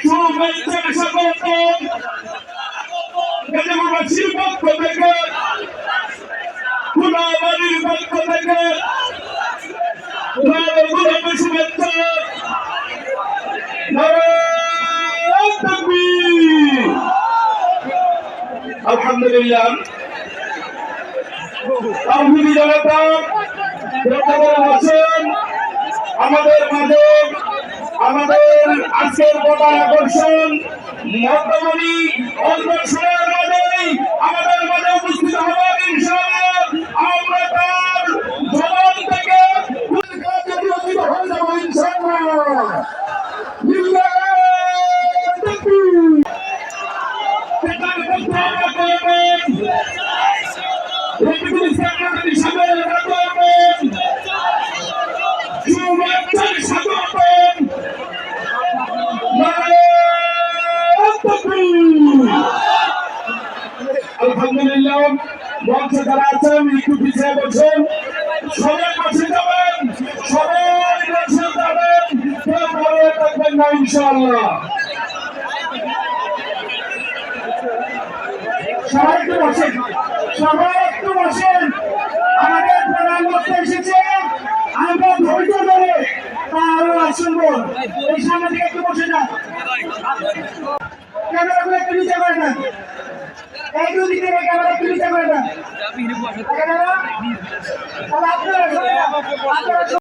শুভেচ্ছা স্বাগতম গাজীপুরবাসীর পক্ষ থেকে ফুলাবাড়ির পক্ষ থেকে গোলাপি শুভেচ্ছা। আলহামদুলিল্লাহ তাওহীদি জনতা আছেন আমাদের মাঝে। আমাদের আজকের প্রধান আকর্ষণ মধ্যমণি অন্বেষণের মাঝেই আমাদের মাঝে উপস্থিত হবেন ইনশাআল্লাহ। আমরা তার জবান থেকে হয়ে যাবো ইনশাআল্লাহ। আলহামদুলিল্লাহ মঞ্চে যারা আছেন একটু পিছিয়ে বসেন, সবাই বসে যাবেন, সবাই বসে যাবেন, কেউ দাঁড়িয়ে থাকবেন না ইনশাআল্লাহ। সবাই একটু বসেন, সবাই একটু বসেন। আমাদের প্রধান বক্তা এসেছে, আমরা ধৈর্য ধরে তার শুনবো। এই সামনে থেকে একটু বসে যান।